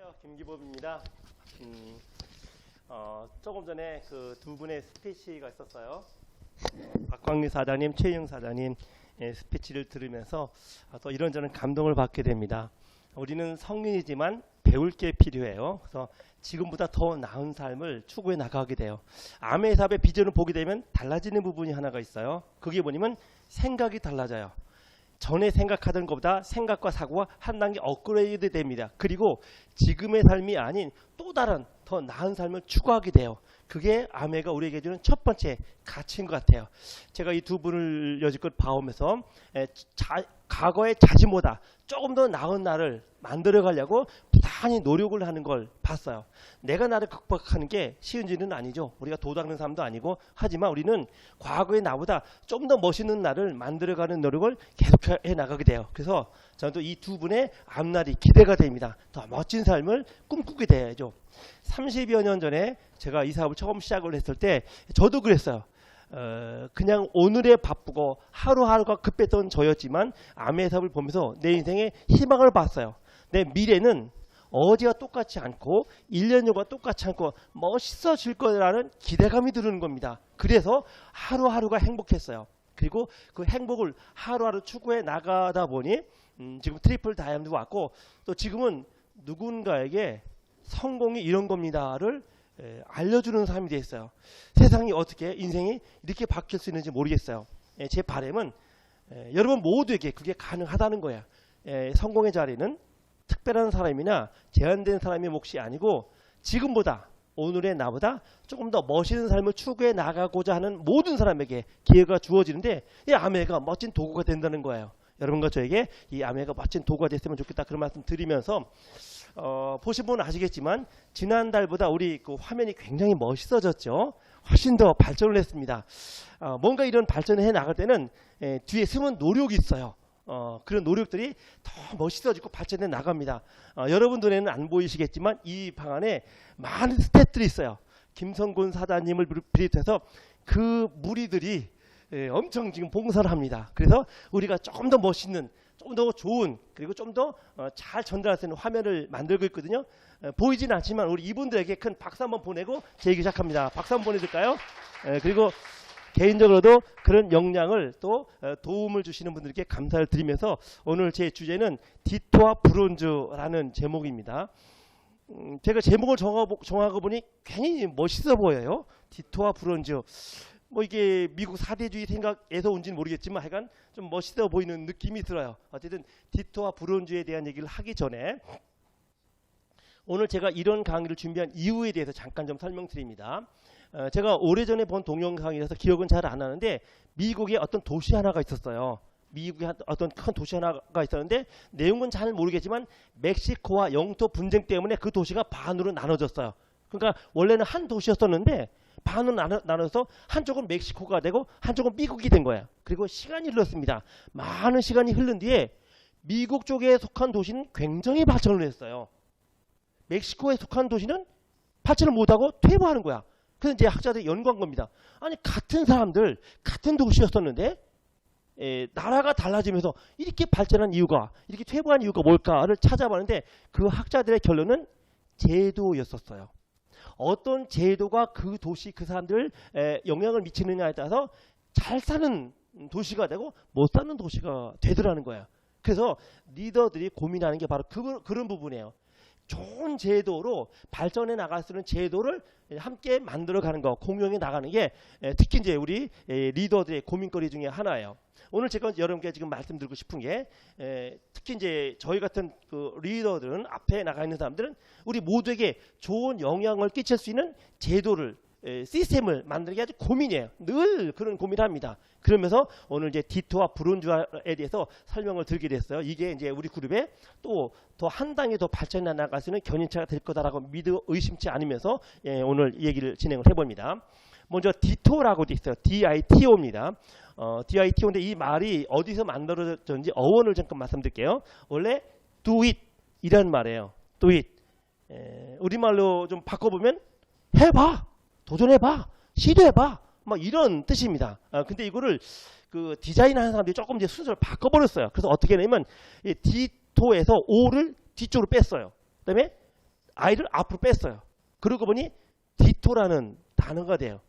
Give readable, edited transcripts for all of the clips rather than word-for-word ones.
안녕하세요. 김기범입니다. 조금 전에 그 두 분의 스피치가 있었어요. 박광리 사장님, 최영 사장님 스피치를 들으면서 또 이런저런 감동을 받게 됩니다. 우리는 성인이지만 배울 게 필요해요. 그래서 지금보다 더 나은 삶을 추구해 나가게 돼요. 암의 사업의 비전을 보게 되면 달라지는 부분이 하나가 있어요. 그게 뭐냐면 생각이 달라져요. 전에 생각하던 것보다 생각과 사고가 한 단계 업그레이드 됩니다. 그리고 지금의 삶이 아닌 또 다른 더 나은 삶을 추구하게 돼요. 그게 아메가 우리에게 주는 첫 번째 가치인 것 같아요. 제가 이 두 분을 여지껏 봐오면서 과거의 자신보다 조금 더 나은 나를 만들어 가려고 부단히 노력을 하는 걸 봤어요. 내가 나를 극복하는 게 쉬운 일은 아니죠. 우리가 도닦는 사람도 아니고, 하지만 우리는 과거의 나보다 좀 더 멋있는 나를 만들어가는 노력을 계속해 나가게 돼요. 그래서 저는 또 이 두 분의 앞날이 기대가 됩니다. 더 멋진 삶을 꿈꾸게 돼야죠. 30여 년 전에 제가 이 사업을 처음 시작을 했을 때 저도 그랬어요. 그냥 오늘에 바쁘고 하루하루가 급했던 저였지만 암의 사업을 보면서 내 인생에 희망을 봤어요. 내 미래는 어제와 똑같지 않고 1년 전과 똑같지 않고 멋있어질 거라는 기대감이 드는 겁니다. 그래서 하루하루가 행복했어요. 그리고 그 행복을 하루하루 추구해 나가다 보니 지금 트리플 다이아몬드 왔고, 또 지금은 누군가에게 성공이 이런 겁니다를 알려주는 삶이 됐어요. 세상이 어떻게, 인생이 이렇게 바뀔 수 있는지 모르겠어요. 제 바람은 여러분 모두에게 그게 가능하다는 거야. 성공의 자리는 특별한 사람이나 제한된 사람의 몫이 아니고, 지금보다 오늘의 나보다 조금 더 멋있는 삶을 추구해 나가고자 하는 모든 사람에게 기회가 주어지는데, 이 아메가 멋진 도구가 된다는 거예요. 여러분과 저에게 이 아메가 멋진 도구가 됐으면 좋겠다, 그런 말씀 드리면서, 보신 분은 아시겠지만 지난달보다 우리 그 화면이 굉장히 멋있어졌죠. 훨씬 더 발전을 했습니다. 뭔가 이런 발전을 해 나갈 때는 뒤에 숨은 노력이 있어요. 그런 노력들이 더 멋있어지고 발전해 나갑니다. 여러분 눈에는 안 보이시겠지만 이 방 안에 많은 스태프들이 있어요. 김성곤 사장님을 비롯해서 그 무리들이 엄청 지금 봉사를 합니다. 그래서 우리가 조금 더 멋있는, 좀 더 좋은, 그리고 좀 더 잘 전달할 수 있는 화면을 만들고 있거든요. 보이진 않지만 우리 이분들에게 큰 박수 한번 보내고 제 얘기 시작합니다. 박수 한번 보내드릴까요? 그리고 개인적으로도 그런 역량을 또 도움을 주시는 분들께 감사를 드리면서, 오늘 제 주제는 디토와 브론즈라는 제목입니다. 제가 제목을 정하고 보니 괜히 멋있어 보여요. 디토와 브론즈. 뭐 이게 미국 사대주의 생각에서 온지는 모르겠지만 하여간 좀 멋있어 보이는 느낌이 들어요. 어쨌든 디토와 브론즈에 대한 얘기를 하기 전에 오늘 제가 이런 강의를 준비한 이유에 대해서 잠깐 좀 설명드립니다. 제가 오래전에 본 동영상이라서 기억은 잘 안 나는데, 미국에 어떤 도시 하나가 있었어요. 미국에 어떤 큰 도시 하나가 있었는데, 내용은 잘 모르겠지만 멕시코와 영토 분쟁 때문에 그 도시가 반으로 나눠졌어요. 그러니까 원래는 한 도시였었는데 반으로 나눠서 한쪽은 멕시코가 되고 한쪽은 미국이 된 거예요. 그리고 시간이 흘렀습니다. 많은 시간이 흐른 뒤에 미국 쪽에 속한 도시는 굉장히 발전을 했어요. 멕시코에 속한 도시는 발전을 못하고 퇴보하는 거야. 그래서 이제 학자들이 연구한 겁니다. 아니, 같은 사람들, 같은 도시였었는데 나라가 달라지면서 이렇게 발전한 이유가, 이렇게 퇴보한 이유가 뭘까를 찾아봤는데, 그 학자들의 결론은 제도였었어요. 어떤 제도가 그 도시, 그 사람들 영향을 미치느냐에 따라서 잘 사는 도시가 되고 못 사는 도시가 되더라는 거예요. 그래서 리더들이 고민하는 게 바로 그런 부분이에요. 좋은 제도로 발전해 나갈 수 있는 제도를 함께 만들어가는 거, 공유해 나가는 게 특히 이제 우리 리더들의 고민거리 중에 하나예요. 오늘 제가 여러분께 지금 말씀드리고 싶은 게, 특히 이제 저희 같은 그 리더들은, 앞에 나가 있는 사람들은 우리 모두에게 좋은 영향을 끼칠 수 있는 제도를, 시스템을 만들기 아주 고민이에요. 늘 그런 고민을 합니다. 그러면서 오늘 이제 디토와 브론즈에 대해서 설명을 드리게 됐어요. 이게 이제 우리 그룹에 또 더 한 단계 더 발전해 나갈 수 있는 견인차가 될 거다라고 믿어 의심치 않으면서 오늘 이 얘기를 진행을 해봅니다. 먼저 디토라고 돼 있어요. DITO입니다. DITO인데 이 말이 어디서 만들어졌는지 어원을 잠깐 말씀드릴게요. 원래 do it 이라는 말이에요. do it. 우리말로 좀 바꿔보면 해봐, 도전해봐, 시도해봐, 막 이런 뜻입니다. 근데 이거를 그 디자인하는 사람들이 조금 이제 순서를 바꿔버렸어요. 그래서 어떻게 하냐면 디토에서 O를 뒤쪽으로 뺐어요. 그다음에 I를 앞으로 뺐어요. 그러고 보니 디토라는 단어가 돼요.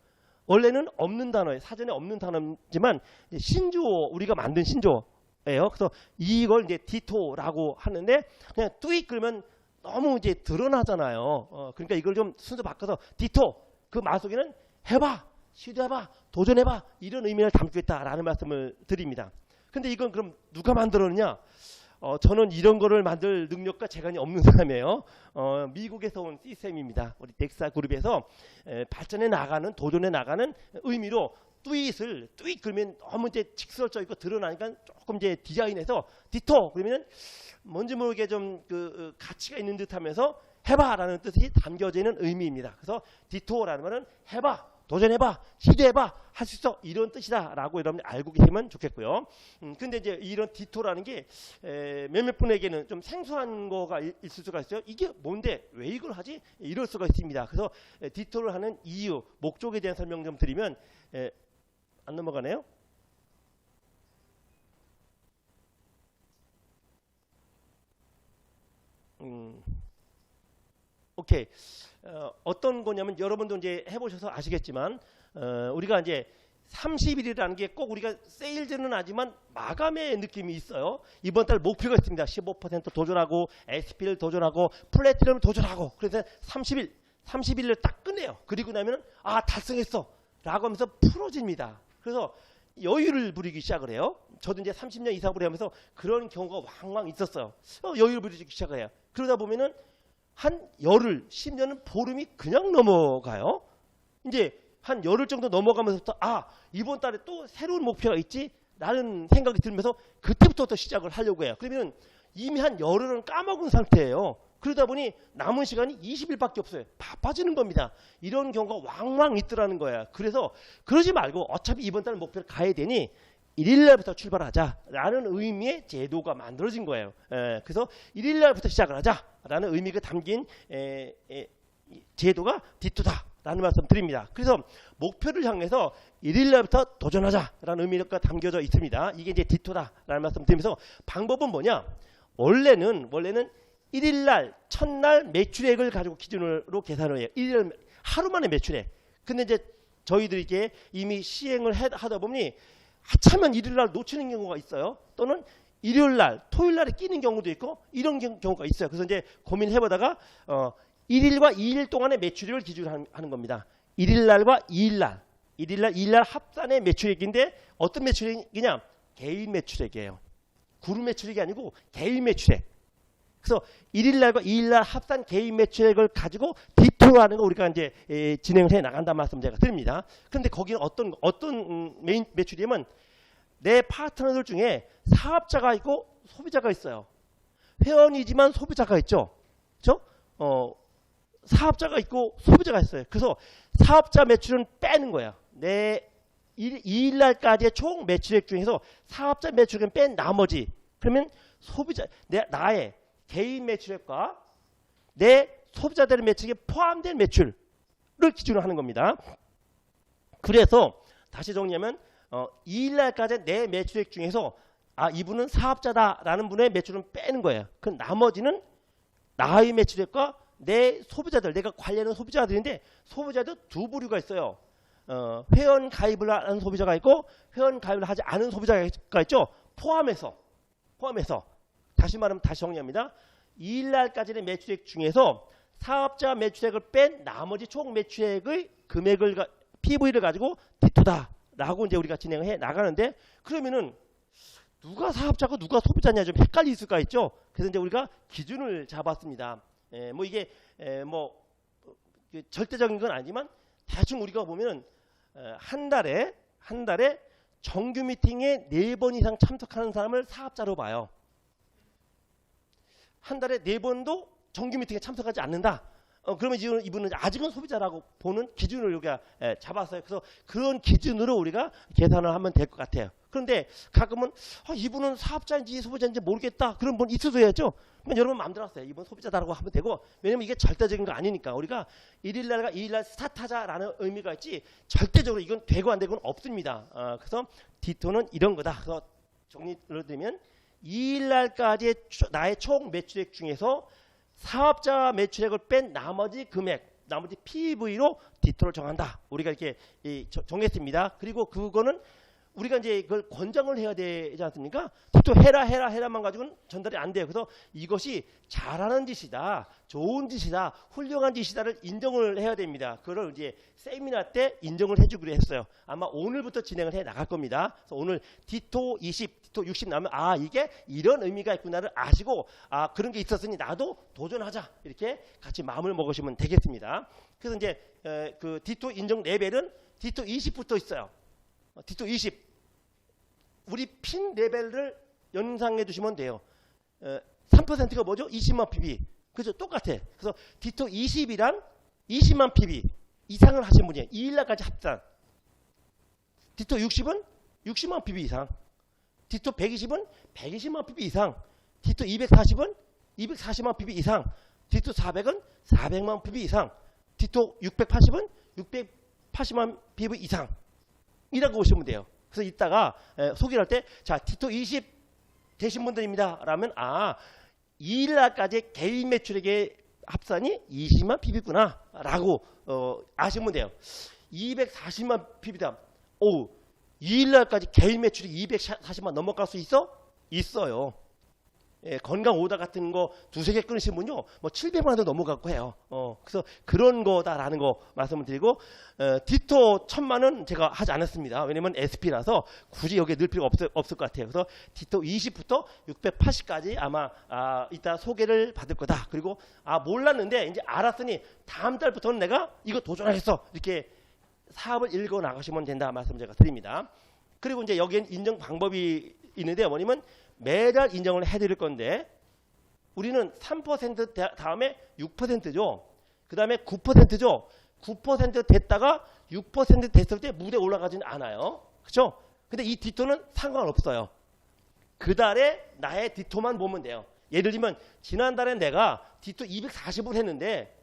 원래는 없는 단어예요. 사전에 없는 단어지만 신조어, 우리가 만든 신조어예요. 그래서 이걸 이제 디토라고 하는데 그냥 뚜익 그러면 너무 이제 드러나잖아요. 그러니까 이걸 좀 순서 바꿔서 디토, 그 말 속에는 해봐, 시도해봐, 도전해봐, 이런 의미를 담고 있다라는 말씀을 드립니다. 근데 이건 그럼 누가 만들었느냐? 저는 이런 거를 만들 능력과 재간이 없는 사람이에요. 미국에서 온 시스템입니다. 우리 넥사 그룹에서 발전해 나가는, 도전해 나가는 의미로 뚜잇 그러면 너무 이제 직설적 있고 드러나니까 조금 이제 디자인해서 디토 그러면 뭔지 모르게 좀 그 가치가 있는 듯하면서 해봐라는 뜻이 담겨져 있는 의미입니다. 그래서 디토라는 말은 해봐, 도전해봐, 시도해봐, 할 수 있어, 이런 뜻이다라고 여러분 알고 계시면 좋겠고요. 근데 이제 이런 디토라는 게 몇몇 분에게는 좀 생소한 거가 있을 수가 있어요. 이게 뭔데, 왜 이걸 하지? 이럴 수가 있습니다. 그래서 디토를 하는 이유, 목적에 대한 설명 좀 드리면 안 넘어가네요. 오케이. 어떤 거냐면 여러분도 이제 해보셔서 아시겠지만 우리가 이제 30일이라는 게 꼭 우리가 세일즈는 하지만 마감의 느낌이 있어요. 이번 달 목표가 있습니다. 15% 도전하고 SP를 도전하고 플래티넘을 도전하고 그래서 30일을 딱 끝내요. 그리고 나면 달성했어 라고 하면서 풀어집니다. 그래서 여유를 부리기 시작을 해요. 저도 이제 30년 이상을 하면서 그런 경우가 왕왕 있었어요. 여유를 부리기 시작을 해요. 그러다 보면은 한 열흘, 10년은 보름이 그냥 넘어가요. 이제 한 열흘 정도 넘어가면서부터 이번 달에 또 새로운 목표가 있지? 라는 생각이 들면서 그때부터 시작을 하려고 해요. 그러면 이미 한 열흘은 까먹은 상태예요. 그러다 보니 남은 시간이 20일밖에 없어요. 바빠지는 겁니다. 이런 경우가 왕왕 있더라는 거예요. 그래서 그러지 말고 어차피 이번 달 목표를 가야 되니 1일날부터 출발하자라는 의미의 제도가 만들어진 거예요. 그래서 1일날부터 시작을 하자라는 의미가 담긴 제도가 디토다라는 말씀 드립니다. 그래서 목표를 향해서 1일날부터 도전하자라는 의미가 담겨져 있습니다. 이게 이제 디토다라는 말씀 드리면서 방법은 뭐냐? 원래는 1일날, 첫날 매출액을 가지고 기준으로 계산을 해요. 1일 하루 만에 매출액. 근데 이제 저희들이 이게 이미 시행을 하다 보니 하차면 1일날 놓치는 경우가 있어요. 또는 일요일날, 토요일날에 끼는 경우도 있고 이런 경우가 있어요. 그래서 이제 고민해보다가 1일과 2일 동안의 매출액을 기준으로 하는 겁니다. 1일날과 2일날, 2일날 합산의 매출액인데 어떤 매출액이냐? 개인 매출액이에요. 그룹 매출액이 아니고 개인 매출액. 그래서 1일날과 2일날 합산 개인 매출액을 가지고 디토하는 거 우리가 이제 진행을 해 나간다는 말씀 제가 드립니다. 그런데 거기는 어떤 메인 매출이냐면 내 파트너들 중에 사업자가 있고 소비자가 있어요. 회원이지만 소비자가 있죠. 그렇죠? 사업자가 있고 소비자가 있어요. 그래서 사업자 매출은 빼는 거야. 내 2일날까지의 총 매출액 중에서 사업자 매출은 뺀 나머지, 그러면 소비자 나의 개인 매출액과 내 소비자들의 매출액에 포함된 매출을 기준으로 하는 겁니다. 그래서 다시 정리하면 2일날까지 내 매출액 중에서 이분은 사업자다라는 분의 매출은 빼는 거예요. 그 나머지는 나의 매출액과 내 소비자들, 내가 관리하는 소비자들인데 소비자도 두 부류가 있어요. 회원 가입을 하는 소비자가 있고 회원 가입을 하지 않은 소비자가 있죠. 포함해서 다시 말하면 다시 정리합니다. 2일날까지의 매출액 중에서 사업자 매출액을 뺀 나머지 총 매출액의 금액을 PV를 가지고 디토다라고 이제 우리가 진행을 해 나가는데, 그러면은 누가 사업자고 누가 소비자냐 좀 헷갈릴 수가 있죠. 그래서 이제 우리가 기준을 잡았습니다. 뭐 이게 뭐 절대적인 건 아니지만 대충 우리가 보면 한 달에 정규 미팅에 4번 이상 참석하는 사람을 사업자로 봐요. 한 달에 4번도 정규 미팅에 참석하지 않는다. 그러면 이분은 아직은 소비자라고 보는 기준을 우리가 잡았어요. 그래서 그런 기준으로 우리가 계산을 하면 될 것 같아요. 그런데 가끔은 이분은 사업자인지 소비자인지 모르겠다. 그런 분 있어도 해야죠. 그러면 여러분 마음대로 하세요. 이분 소비자다라고 하면 되고, 왜냐면 이게 절대적인 거 아니니까 우리가 1일날과 2일날 스타트하자라는 의미가 있지 절대적으로 이건 되고 안 되고는 없습니다. 그래서 디토는 이런 거다. 그래서 정리를 드리면 2일날까지의 나의 총 매출액 중에서 사업자 매출액을 뺀 나머지 금액, 나머지 PV로 디토를 정한다. 우리가 이렇게 정했습니다. 그리고 그거는 우리가 이제 그걸 권장을 해야 되지 않습니까? 디토 해라만 가지고는 전달이 안 돼요. 그래서 이것이 잘하는 짓이다, 좋은 짓이다, 훌륭한 짓이다를 인정을 해야 됩니다. 그걸 이제 세미나 때 인정을 해주기로 했어요. 아마 오늘부터 진행을 해 나갈 겁니다. 그래서 오늘 디토 20, 디토 60 나면 이게 이런 의미가 있구나를 아시고 그런 게 있었으니 나도 도전하자 이렇게 같이 마음을 먹으시면 되겠습니다. 그래서 이제 그 디토 인정 레벨은 디토 20부터 있어요. 디토 20. 우리 핀 레벨을 연상해 두시면 돼요. 3%가 뭐죠? 20만 PB. 그죠? 똑같아. 그래서 디토 20이란 20만 PB 이상을 하신 분이에요. 2일날까지 합산. 디토 60은 60만 PB 이상. 디토 120은 120만 PB 이상. 디토 240은 240만 PB 이상. 디토 400은 400만 PB 이상. 디토 680은 680만 PB 이상. 이라고 보시면 돼요. 그래서 이따가 소개를 할 때 자 디토 20 되신 분들입니다 라면 2일날까지 개인 매출액의 합산이 20만 PB구나 라고 아시면 돼요. 240만 PB다. 2일날까지 개인 매출이 240만 넘어갈 수 있어? 있어요. 건강 오다 같은 거 두세 개 끊으신 분요 뭐 700만 원도 넘어가고 해요. 그래서 그런 거다라는 거 말씀을 드리고 디토 1000만은 제가 하지 않았습니다. 왜냐면 SP라서 굳이 여기에 넣을 필요가 없을 것 같아요. 그래서 디토 20부터 680까지 아마 이따 소개를 받을 거다. 그리고 몰랐는데 이제 알았으니 다음 달부터는 내가 이거 도전하겠어 이렇게 사업을 읽어 나가시면 된다 말씀 제가 드립니다. 그리고 이제 여기엔 인정 방법이 있는데 뭐냐면 매달 인정을 해드릴 건데 우리는 3% 다음에 6%죠. 그 다음에 9%죠. 9% 됐다가 6% 됐을 때 무대에 올라가지는 않아요. 그렇죠? 근데 이 디토는 상관없어요. 그 달에 나의 디토만 보면 돼요. 예를 들면 지난달에 내가 디토 240을 했는데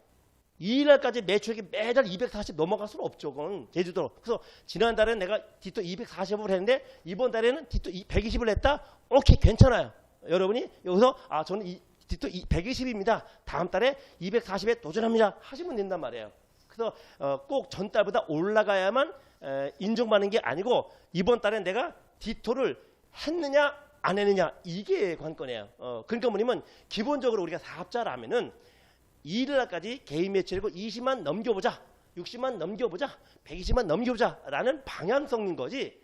2일날까지 매출액이 매달 240 넘어갈 수는 없죠. 그건 제주도. 그래서 지난달에 내가 디토 240을 했는데 이번 달에는 디토 120을 했다. 오케이 괜찮아요. 여러분이 여기서 저는 디토 120입니다. 다음 달에 240에 도전합니다. 하시면 된단 말이에요. 그래서 꼭 전달보다 올라가야만 인정받는 게 아니고 이번 달에 내가 디토를 했느냐 안 했느냐 이게 관건이에요. 그러니까 뭐냐면 기본적으로 우리가 사업자라면은 2일날까지 개인 매출액을 20만 넘겨보자, 60만 넘겨보자, 120만 넘겨보자 라는 방향성인 거지.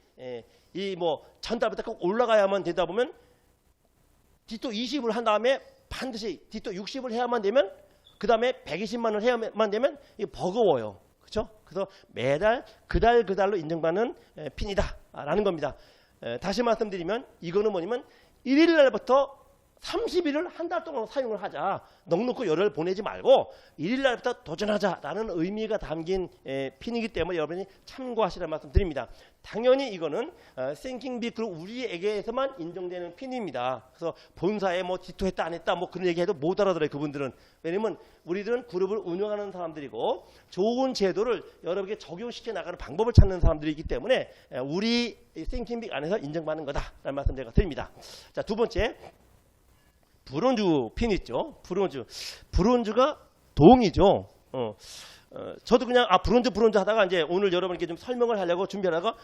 이 뭐 전달부터 꼭 올라가야만 되다 보면 디토 20을 한 다음에 반드시 디토 60을 해야만 되면 그 다음에 120만을 해야만 되면 이게 버거워요. 그렇죠? 그래서 매달 그달로 인정받는 핀이다 라는 겁니다. 다시 말씀드리면 이거는 뭐냐면 1일 날부터 30일을 한 달 동안 사용을 하자. 넉넉히 열흘 보내지 말고 1일 날부터 도전하자라는 의미가 담긴 핀이기 때문에 여러분이 참고하시라는 말씀 드립니다. 당연히 이거는 싱킹비 그룹 우리에게서만 인정되는 핀입니다. 그래서 본사에 뭐 디토했다 안 했다 뭐 그런 얘기해도 못 알아들어요. 그분들은. 왜냐면 우리들은 그룹을 운영하는 사람들이고 좋은 제도를 여러분에게 적용시켜 나가는 방법을 찾는 사람들이기 때문에 우리 싱킹비 안에서 인정받는 거다라는 말씀 제가 드립니다. 자, 두 번째. 브론즈 핀 있죠. 브론즈가 동이죠. 저도 그냥 브론즈 하다가 이제 오늘 여러분께 좀 설명을 하려고 준비하다가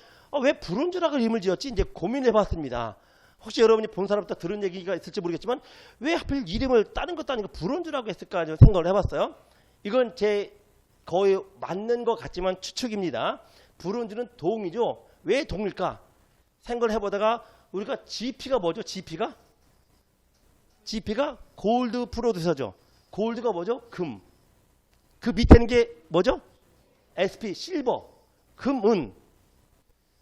왜 브론즈라고 이름을 지었지 이제 고민을 해봤습니다. 혹시 여러분이 본 사람부터 들은 얘기가 있을지 모르겠지만 왜 하필 이름을 다른 것도 아니고 브론즈라고 했을까 생각을 해봤어요. 이건 제 거의 맞는 것 같지만 추측입니다. 브론즈는 동이죠. 왜 동일까 생각을 해보다가 우리가 GP가 뭐죠? GP가 골드 프로듀서죠. 골드가 뭐죠? 금. 그 밑에는 게 뭐죠? SP, 실버. 금은.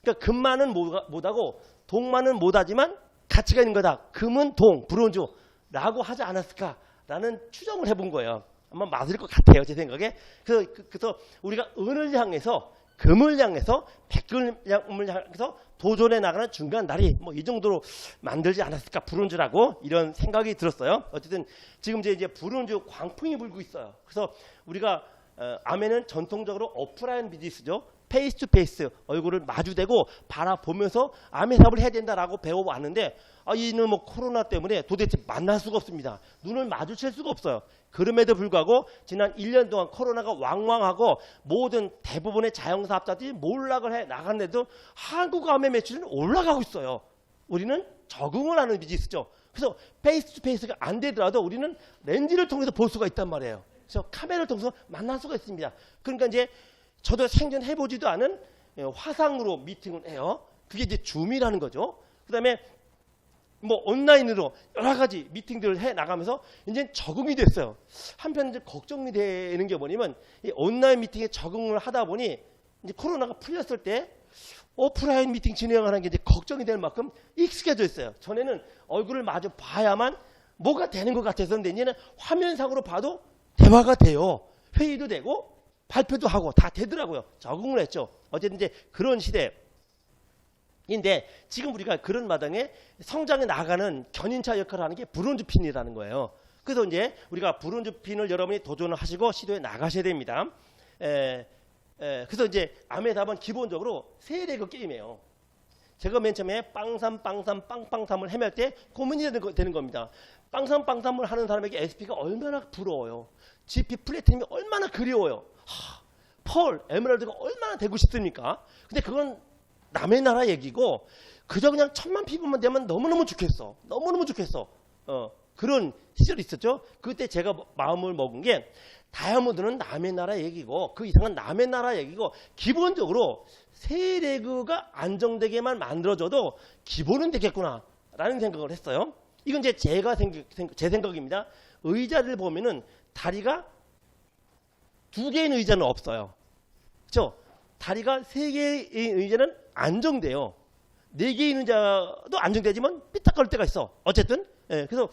그러니까 금만은 못하고 동만은 못하지만 가치가 있는 거다. 금은 동, 브론즈라고 하지 않았을까라는 추정을 해본 거예요. 아마 맞을 것 같아요. 제 생각에. 그래서 우리가 은을 향해서 금을 향해서 백금을 향해서 도전해 나가는 중간 다리 뭐 이 정도로 만들지 않았을까 브론즈라고 이런 생각이 들었어요. 어쨌든 지금 이제 브론즈 광풍이 불고 있어요. 그래서 우리가 아메는 전통적으로 오프라인 비즈니스죠. 페이스 투 페이스 얼굴을 마주대고 바라보면서 암해삽을 해야 된다라고 배워왔는데 이는 뭐 코로나 때문에 도대체 만날 수가 없습니다. 눈을 마주칠 수가 없어요. 그럼에도 불구하고 지난 1년 동안 코로나가 왕왕하고 모든 대부분의 자영사업자들이 몰락을 해 나갔는데도 한국 암의 매출은 올라가고 있어요. 우리는 적응을 하는 비즈니스죠. 그래서 페이스 투 페이스가 안 되더라도 우리는 렌즈를 통해서 볼 수가 있단 말이에요. 그래서 카메라를 통해서 만날 수가 있습니다. 그러니까 이제 저도 생전 해보지도 않은 화상으로 미팅을 해요. 그게 이제 줌이라는 거죠. 그 다음에 뭐 온라인으로 여러 가지 미팅들을 해 나가면서 이제 적응이 됐어요. 한편 이제 걱정이 되는 게 뭐냐면 이 온라인 미팅에 적응을 하다 보니 이제 코로나가 풀렸을 때 오프라인 미팅 진행하는 게 이제 걱정이 될 만큼 익숙해져 있어요. 전에는 얼굴을 마주 봐야만 뭐가 되는 것 같았었는데 이제는 화면상으로 봐도 대화가 돼요. 회의도 되고 발표도 하고 다 되더라고요. 적응을 했죠. 어쨌든 이제 그런 시대인데 지금 우리가 그런 마당에 성장해 나가는 견인차 역할을 하는 게 브론즈 핀이라는 거예요. 그래서 이제 우리가 브론즈 핀을 여러분이 도전을 하시고 시도해 나가셔야 됩니다. 그래서 이제 암의 답은 기본적으로 세 레그 게임이에요. 제가 맨 처음에 빵삼을 헤맬 때 고민이 되는 겁니다. 빵삼을 하는 사람에게 SP가 얼마나 부러워요. GP 플래티넘이 얼마나 그리워요. 펄, 에메랄드가 얼마나 되고 싶습니까? 근데 그건 남의 나라 얘기고 그저 그냥 1000만 피부만 되면 너무너무 좋겠어. 너무너무 좋겠어. 그런 시절이 있었죠. 그때 제가 마음을 먹은 게 다이아몬드는 남의 나라 얘기고 그 이상은 남의 나라 얘기고 기본적으로 세 레그가 안정되게만 만들어줘도 기본은 되겠구나 라는 생각을 했어요. 이건 이제 제 생각입니다. 의자를 보면은 다리가 2개의 의자는 없어요. 그렇죠? 다리가 3개의 의자는 안정돼요. 4개의 의자도 안정되지만 삐딱거릴 때가 있어. 어쨌든 그래서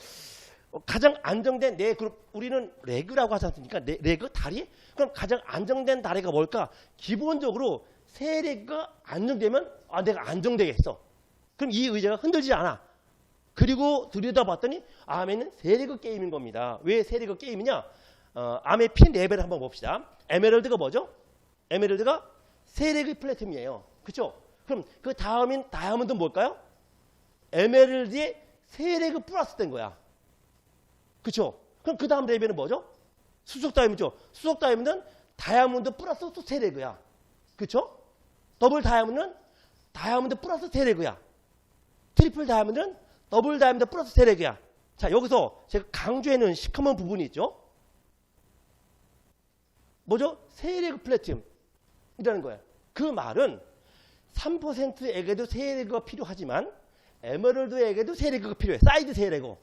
가장 안정된 네 그룹, 우리는 레그라고 하지 않습니까? 레그, 다리? 그럼 가장 안정된 다리가 뭘까? 기본적으로 세 레그가 안정되면 내가 안정되겠어. 그럼 이 의자가 흔들리지 않아. 그리고 들여다봤더니 암에는 세 레그 게임인 겁니다. 왜 세 레그 게임이냐? 암의 핀 레벨을 한번 봅시다. 에메랄드가 뭐죠? 에메랄드가 세 레그 플래티넘이에요. 그렇죠? 그럼 그 다음인 다이아몬드는 뭘까요? 에메랄드에 세 레그 플러스 된 거야. 그렇죠? 그럼 그 다음 레벨은 뭐죠? 수속 다이아몬드죠. 수속 다이아몬드는 다이아몬드 플러스 또 세 레그야. 그렇죠? 더블 다이아몬드는 다이아몬드 플러스 세 레그야. 트리플 다이아몬드는 더블 다이아몬드 플러스 세 레그야. 자, 여기서 제가 강조해놓은 시커먼 부분이 있죠. 뭐죠? 세 레그 플래티넘이라는 거예요. 그 말은 3%에게도 세 레그가 필요하지만 에메랄드에게도 세 레그가 필요해. 사이드 세 레그.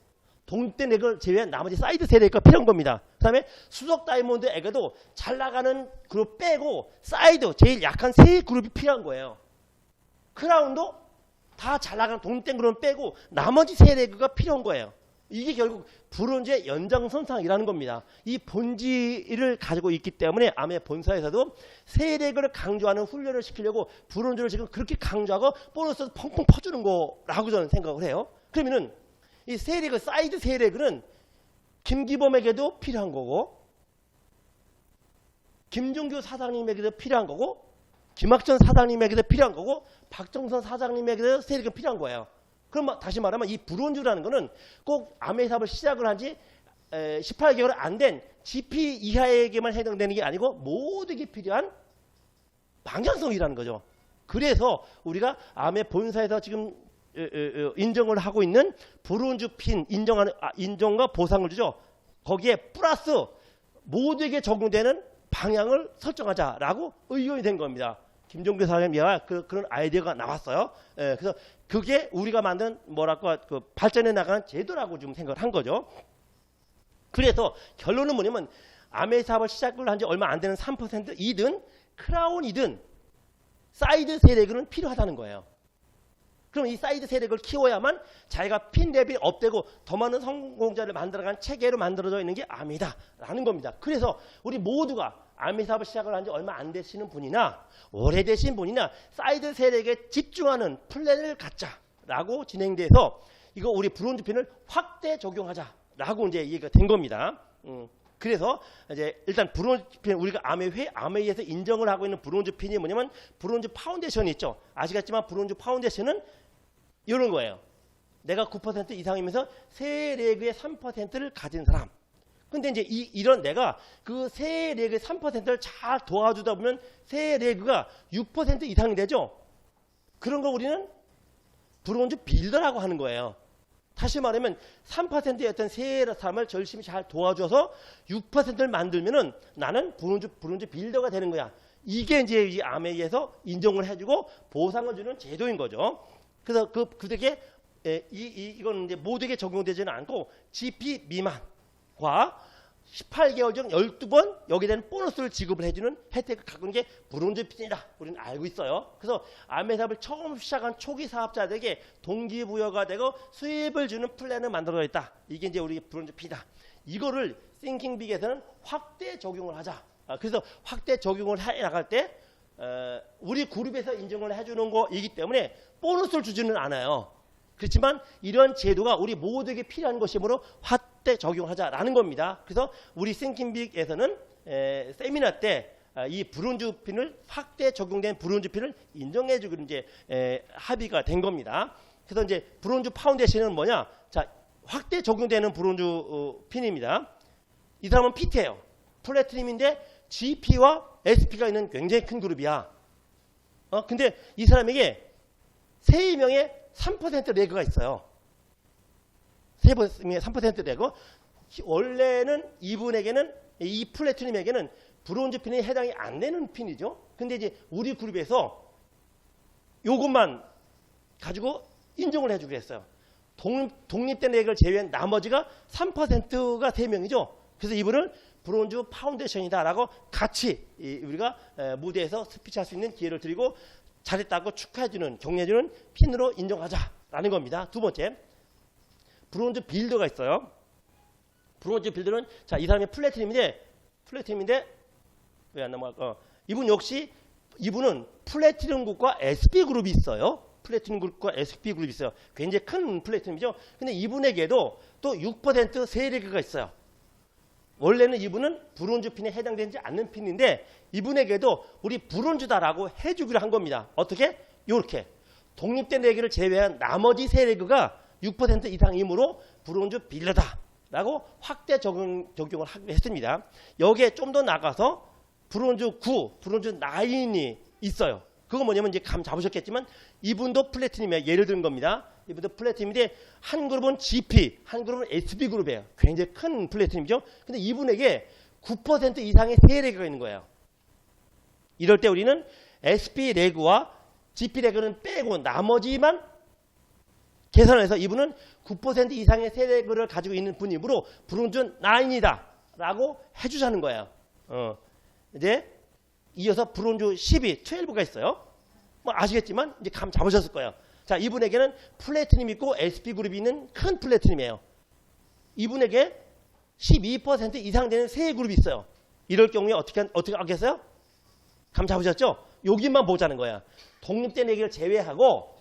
동대 레그를 제외한 나머지 사이드 세 레그가 필요한 겁니다. 그 다음에 수석 다이아몬드에게도 잘 나가는 그룹 빼고 사이드 제일 약한 세 그룹이 필요한 거예요. 크라운도 다 잘 나가는 동땡 그룹 빼고 나머지 세 레그가 필요한 거예요. 이게 결국 브론즈의 연장선상이라는 겁니다. 이 본질을 가지고 있기 때문에 암의 본사에서도 세 레그를 강조하는 훈련을 시키려고 브론즈를 지금 그렇게 강조하고 보너스를 펑펑 퍼주는 거라고 저는 생각을 해요. 그러면은 이 세 레그, 사이드 세 레그는 김기범에게도 필요한 거고 김종규 사장님에게도 필요한 거고 김학전 사장님에게도 필요한 거고 박정선 사장님에게도 세 레그가 필요한 거예요. 그럼 다시 말하면 이 브론즈라는 거는 꼭 암의 사업을 시작을 한 지 18개월 안 된 GP 이하에게만 해당되는 게 아니고 모두에게 필요한 방향성이라는 거죠. 그래서 우리가 암의 본사에서 지금 인정을 하고 있는 브론즈 핀 인정과 보상을 주죠. 거기에 플러스 모두에게 적용되는 방향을 설정하자라고 의견이 된 겁니다. 김종규 사장님이야 그런 아이디어가 나왔어요. 그래서 그게 우리가 만든 뭐랄까 그 발전해 나가는 제도라고 좀 생각을 한 거죠. 그래서 결론은 뭐냐면 암의 사업을 시작을 한 지 얼마 안 되는 3%이든 크라운이든 사이드 세력은 필요하다는 거예요. 그럼 이 사이드 세력을 키워야만 자기가 핀 레벨이 업되고 더 많은 성공자를 만들어가는 체계로 만들어져 있는 게 암이다 라는 겁니다. 그래서 우리 모두가 암의 사업을 시작을 한 지 얼마 안 되시는 분이나 오래되신 분이나 사이드 세력에 집중하는 플랜을 갖자라고 진행돼서 이거 우리 브론즈 핀을 확대 적용하자라고 이제 얘기가 된 겁니다. 그래서 이제 일단 브론즈 핀, 우리가 아메이에서 인정을 하고 있는 브론즈 핀이 뭐냐면 브론즈 파운데이션이 있죠. 아시겠지만 브론즈 파운데이션은 이런 거예요. 내가 9% 이상이면서 세 레그의 3%를 가진 사람. 근데 이제 이런 내가 그 세 레그의 3%를 잘 도와주다 보면 세 레그가 6% 이상이 되죠. 그런 거 우리는 브론즈 빌더라고 하는 거예요. 다시 말하면 3%의 어떤 세 사람을 열심히 잘 도와줘서 6%를 만들면은 나는 브론즈 빌더가 되는 거야. 이게 이제 이 아메이에서 인정을 해주고 보상을 주는 제도인 거죠. 그래서 그들에게 이건 이제 모두에게 적용되지는 않고 GP 미만과 18개월 중 12번 여기에 대한 보너스를 지급을 해주는 혜택을 갖고 있는 게 브론즈 핀이다. 우리는 알고 있어요. 그래서 아메 사업을 처음 시작한 초기 사업자들에게 동기부여가 되고 수입을 주는 플랜을 만들어냈다. 이게 이제 우리 브론즈 핀이다. 이거를 Thinking Big에서는 확대 적용을 하자. 그래서 확대 적용을 해 나갈 때 우리 그룹에서 인정을 해주는 거이기 때문에 보너스를 주지는 않아요. 그렇지만 이런 제도가 우리 모두에게 필요한 것이므로 확대 적용하자라는 겁니다. 그래서 우리 싱킹빅에서는 세미나 때 이 브론즈 핀을 확대 적용된 브론즈 핀을 인정해주고 이제 합의가 된 겁니다. 그래서 이제 브론즈 파운데이션은 뭐냐? 자, 확대 적용되는 브론즈 핀입니다. 이 사람은 PT예요. 플래티넘인데 GP와 SP가 있는 굉장히 큰 그룹이야. 근데 이 사람에게 3명의 3% 레그가 있어요. 3명의 3% 레그. 원래는 이분에게는, 이 플래티넘에게는 브론즈 핀이 해당이 안 되는 핀이죠. 근데 이제 우리 그룹에서 요것만 가지고 인정을 해주기로 했어요. 독립된 레그를 제외한 나머지가 3%가 3명이죠. 그래서 이분을 브론즈 파운데이션이다라고 같이 우리가 무대에서 스피치할 수 있는 기회를 드리고 잘했다고 축하해주는, 격려해주는 핀으로 인정하자라는 겁니다. 두 번째, 브론즈 빌더가 있어요. 브론즈 빌더는, 자, 이 사람이 플래티넘인데 왜 안 넘어가? 이분 역시, 이분은 플래티넘 그룹과 SP 그룹이 있어요. 플래티넘 그룹과 SP 그룹이 있어요. 굉장히 큰 플래티넘이죠. 근데 이분에게도 또 6% 세리그가 있어요. 원래는 이분은 브론즈 핀에 해당되지 않는 핀인데 이분에게도 우리 브론즈다라고 해주기로 한 겁니다. 어떻게? 요렇게 독립된 레그를 제외한 나머지 세 레그가 6% 이상이므로 브론즈 빌더다라고 확대 적용을 하기로 했습니다. 여기에 좀 더 나가서 브론즈 9, 브론즈 9이 있어요. 그거 뭐냐면 이제 감 잡으셨겠지만 이분도 플래티넘이에요. 예를 든 겁니다. 이분도 플래티넘인데 한 그룹은 GP, 한 그룹은 SB 그룹이에요. 굉장히 큰 플래티넘이죠. 근데 이분에게 9% 이상의 세 레그가 있는 거예요. 이럴 때 우리는 SP 레그와 GP 레그는 빼고 나머지만 계산해서 이분은 9% 이상의 세 레그를 가지고 있는 분이므로 브론즈 9이다 라고 해주자는 거예요. 이제 이어서 브론즈 12, 12가 있어요. 뭐 아시겠지만 이제 감 잡으셨을 거예요. 자, 이분에게는 플래티넘이 있고 SP 그룹이 있는 큰 플래티넘이에요. 이분에게 12% 이상 되는 세 그룹이 있어요. 이럴 경우에 어떻게 하겠어요? 감 잡으셨죠? 여기만 보자는 거야. 독립된 레그를 제외하고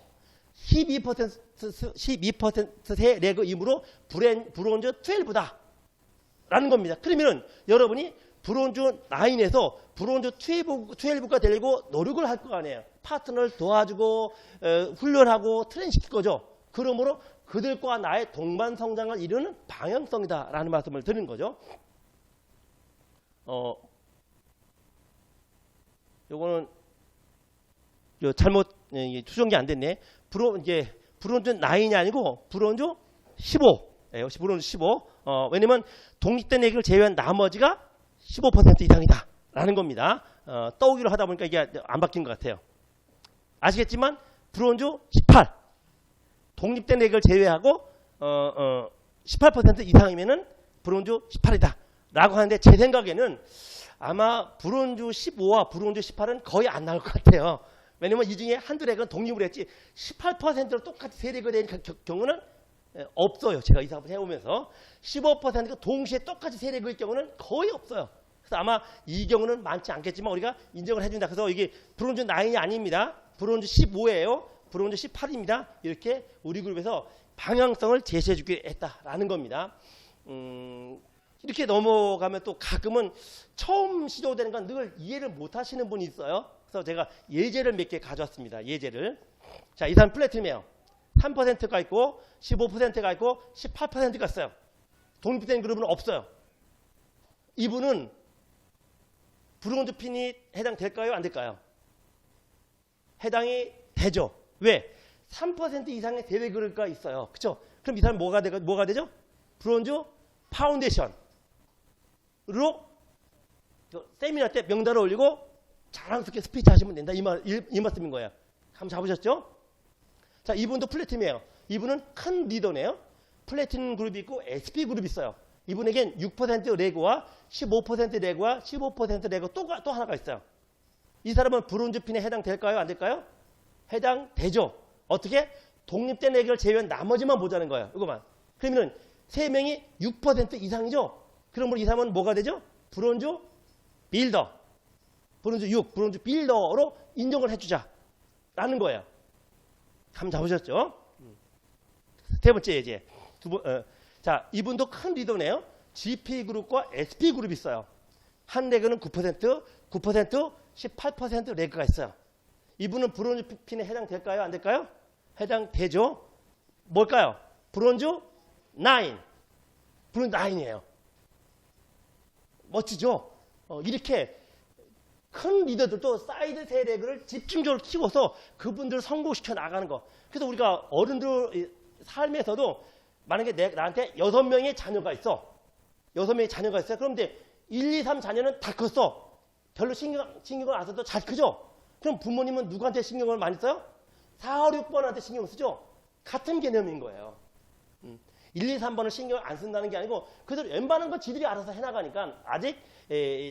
12%의 레그이므로 브론즈 12다 라는 겁니다. 그러면은 여러분이 브론즈 9에서 브론즈 12가 되려고 노력을 할 거 아니에요. 파트너를 도와주고 훈련하고 트레이닝시킬 거죠. 그러므로 그들과 나의 동반 성장을 이루는 방향성이다 라는 말씀을 드리는 거죠. 요거는 잘못 수정이 안 됐네. 이제 브론즈 9이 아니고 브론즈 15예요. 브론즈 15. 왜냐면 독립된 얘기를 제외한 나머지가 15% 이상이다 라는 겁니다. 떠오기로 하다 보니까 이게 안 바뀐 것 같아요. 아시겠지만 브론즈 18 독립된 레그를 제외하고 18% 이상이면은 브론즈 18이다 라고 하는데 제 생각에는 아마 브론즈 15와 브론즈 18은 거의 안 나올 것 같아요. 왜냐면 이 중에 한두 레그는 독립을 했지 18%로 똑같이 세 레그 된 경우는 없어요. 제가 이 사업을 해오면서 15%가 동시에 똑같이 세 레그일 경우는 거의 없어요. 그래서 아마 이 경우는 많지 않겠지만 우리가 인정을 해준다. 그래서 이게 브론즈 9이 아닙니다. 브론즈 15예요. 브론즈 18입니다. 이렇게 우리 그룹에서 방향성을 제시해 주기로 했다라는 겁니다. 이렇게 넘어가면 또 가끔은 처음 시도되는 건 늘 이해를 못 하시는 분이 있어요. 그래서 제가 예제를 몇 개 가져왔습니다. 예제를. 자, 이 사람 플래티넘이에요. 3%가 있고 15%가 있고 18%가 있어요. 독립된 그룹은 없어요. 이분은 브론즈 핀이 해당될까요? 안 될까요? 해당이 되죠. 왜? 3% 이상의 대외 그룹가 있어요. 그렇죠? 그럼 이 사람이 뭐가 되죠? 브론즈 파운데이션으로 세미나 때 명단을 올리고 자랑스럽게 스피치 하시면 된다. 이 말씀인 거예요. 감 잡으셨죠? 자, 이분도 플래티넘이에요. 이분은 큰 리더네요. 플래티넘 그룹이 있고 SP 그룹이 있어요. 이분에겐 6% 레고와 15% 레고와 15% 레고 또 하나가 있어요. 이 사람은 브론즈 핀에 해당될까요? 안 될까요? 해당되죠. 어떻게? 독립된 레고를 제외한 나머지만 보자는 거예요. 이거만. 그러면 3명이 6% 이상이죠. 그러면 이 사람은 뭐가 되죠? 브론즈 빌더. 브론즈 6, 브론즈 빌더로 인정을 해주자라는 거예요. 감 잡으셨죠? 세 번째 예제. 자, 이분도 큰 리더네요. GP 그룹과 SP 그룹이 있어요. 한 레그는 9%, 18% 레그가 있어요. 이분은 브론즈 핀에 해당될까요? 안 될까요? 해당되죠. 뭘까요? 브론즈 9. 브론즈 9이에요. 멋지죠? 이렇게 큰 리더들도 사이드 세 레그를 집중적으로 키워서 그분들을 성공시켜 나가는 거. 그래서 우리가 어른들 삶에서도 만약에 나한테 6명의 자녀가 있어. 6명의 자녀가 있어요. 그런데 1, 2, 3 자녀는 다 컸어. 별로 신경을 안 써도 잘 크죠? 그럼 부모님은 누구한테 신경을 많이 써요? 4, 5, 6번한테 신경을 쓰죠? 같은 개념인 거예요. 1, 2, 3번을 신경을 안 쓴다는 게 아니고 그들 웬만한 건 지들이 알아서 해나가니까 아직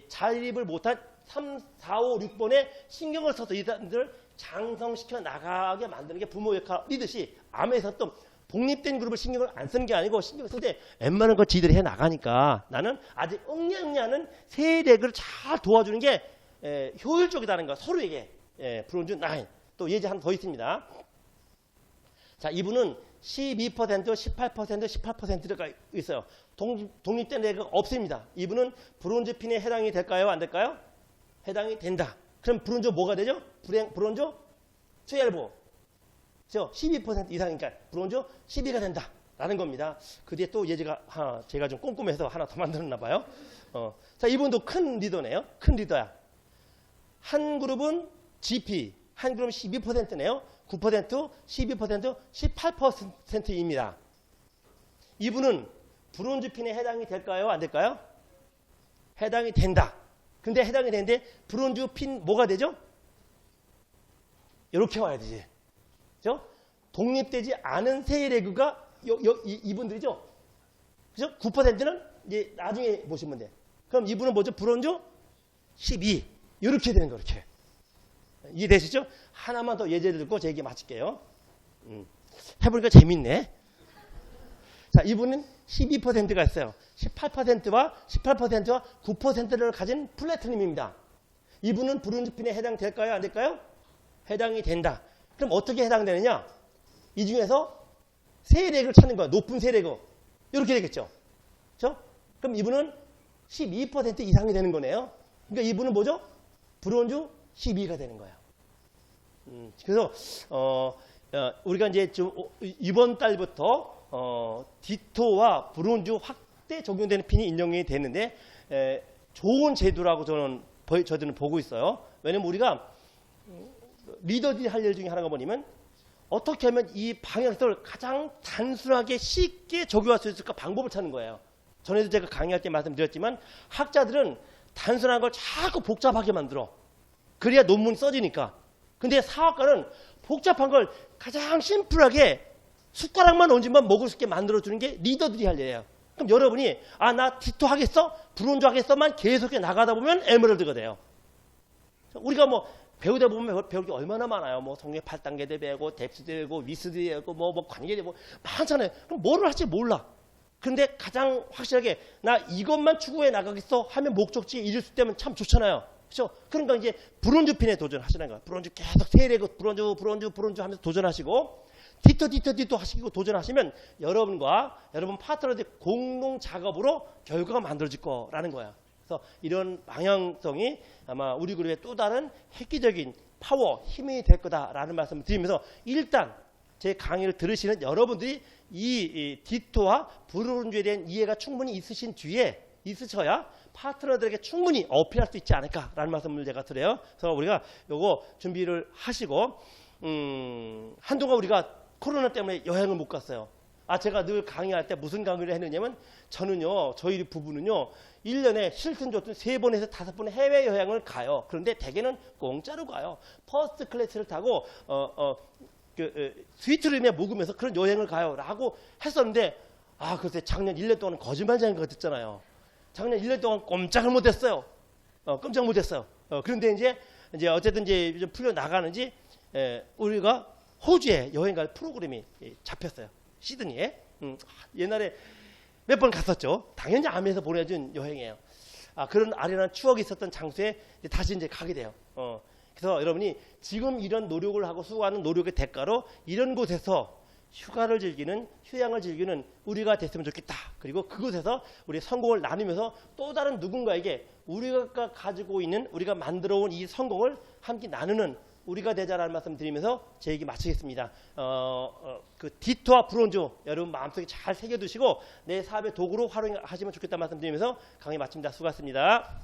자립을 못한 3, 4, 5, 6번에 신경을 써서 이 사람들을 장성시켜 나가게 만드는 게 부모 역할이듯이 암에서 또 독립된 그룹을 신경을 안 쓰는 게 아니고 신경을 쓸 때 웬만한 거 지들이 해나가니까 나는 아직 응애응애하는 세력을 잘 도와주는 게 효율적이다는 거 서로에게. 브론즈 9. 또 예제 하나 더 있습니다. 자, 이분은 12%, 18%, 18%가 있어요. 독립된 레그가 없습니다. 이분은 브론즈 핀에 해당이 될까요? 안 될까요? 해당이 된다. 그럼 브론즈 뭐가 되죠? 브론즈 12. 그렇죠? 12% 이상이니까 브론즈 12가 된다. 라는 겁니다. 그 뒤에 또 예제가 제가 좀 꼼꼼해서 하나 더 만들었나 봐요. 자, 이분도 큰 리더네요. 큰 리더야. 한 그룹은 GP, 한 그룹은 12%네요. 9%, 12%, 18%입니다. 이분은 브론즈 핀에 해당이 될까요? 안 될까요? 해당이 된다. 근데 해당이 되는데 브론즈 핀 뭐가 되죠? 이렇게 와야 되지. 그죠? 독립되지 않은 세 레그가 이분들이죠. 그죠? 9%는 이제 나중에 보시면 돼. 그럼 이분은 뭐죠? 브론즈 12. 이렇게 되는 거, 이렇게. 이해되시죠? 하나만 더 예제를 듣고 제 얘기 마칠게요. 해보니까 재밌네. 자, 이분은 12%가 있어요. 18%와 9%를 가진 플래티넘입니다. 이분은 브론즈 핀에 해당될까요? 안 될까요? 해당이 된다. 그럼 어떻게 해당되느냐? 이 중에서 세 레그를 찾는 거야. 높은 세 레그. 이렇게 되겠죠. 그렇죠? 그럼 이분은 12% 이상이 되는 거네요. 그러니까 이분은 뭐죠? 브론즈 12가 되는 거예요. 그래서 우리가 이제 좀 이번 달부터 디토와 브론즈 확대 적용되는 핀이 인정이 되는데 좋은 제도라고 저들은 보고 있어요. 왜냐면 우리가 리더들이 할 일 중에 하나가 뭐냐면 어떻게 하면 이 방향성을 가장 단순하게 쉽게 적용할 수 있을까 방법을 찾는 거예요. 전에도 제가 강의할 때 말씀드렸지만 학자들은 단순한 걸 자꾸 복잡하게 만들어. 그래야 논문이 써지니까. 근데 사학과는 복잡한 걸 가장 심플하게 숟가락만 얹으면 먹을 수 있게 만들어주는 게 리더들이 할 일이에요. 그럼 여러분이 나 디토 하겠어? 브론즈 하겠어만 계속해 나가다 보면 에메랄드가 돼요. 우리가 뭐 배우다 보면 배울 게 얼마나 많아요. 뭐 성립 8단계도 배우고 뎁스도 배우고 위스도 배우고 뭐 관계도 배우고 많잖아요. 그럼 뭐를 할지 몰라. 근데 가장 확실하게 나 이것만 추구해 나가겠어 하면 목적지에 이룰 수 있다면 참 좋잖아요. 그렇죠? 그러니까 이제 브론즈 핀에 도전하시는 거예요. 브론즈 계속 세레그 브론즈 하면서 도전하시고 디토 하시고 도전하시면 여러분과 여러분 파트너들의 공동 작업으로 결과가 만들어질 거라는 거야. 그래서 이런 방향성이 아마 우리 그룹의 또 다른 획기적인 파워, 힘이 될 거다라는 말씀을 드리면서 일단 제 강의를 들으시는 여러분들이 이 디토와 브론즈에 대한 이해가 충분히 있으신 뒤에 있으셔야 파트너들에게 충분히 어필할 수 있지 않을까라는 말씀을 제가 드려요. 그래서 우리가 요거 준비를 하시고 한동안 우리가 코로나 때문에 여행을 못 갔어요. 제가 늘 강의할 때 무슨 강의를 했느냐면 저는요, 저희 부부는요, 1년에 싫든 좋든 3번에서 5번 해외여행을 가요. 그런데 대개는 공짜로 가요. 퍼스트 클래스를 타고 스위트룸에 묵으면서 그런 여행을 가요. 라고 했었는데 글쎄 작년 1년 동안 거짓말장인 거 듣잖아요. 작년 1년 동안 꼼짝을 못했어요. 꼼짝 못했어요. 그런데 이제 어쨌든 이제 좀 풀려 나가는지 우리가 호주에 여행 갈 프로그램이 잡혔어요. 시드니에. 옛날에 몇 번 갔었죠. 당연히 아메에서 보내준 여행이에요. 그런 아련한 추억이 있었던 장소에 다시 이제 가게 돼요. 그래서 여러분이 지금 이런 노력을 하고 수고하는 노력의 대가로 이런 곳에서 휴가를 즐기는, 휴양을 즐기는 우리가 됐으면 좋겠다. 그리고 그곳에서 우리 성공을 나누면서 또 다른 누군가에게 우리가 가지고 있는, 우리가 만들어 온 이 성공을 함께 나누는 우리가 되자라는 말씀 드리면서 제 얘기 마치겠습니다. 그 디토와 브론즈 여러분 마음속에 잘 새겨두시고 내 사업의 도구로 활용하시면 좋겠다는 말씀 드리면서 강의 마칩니다. 수고하셨습니다.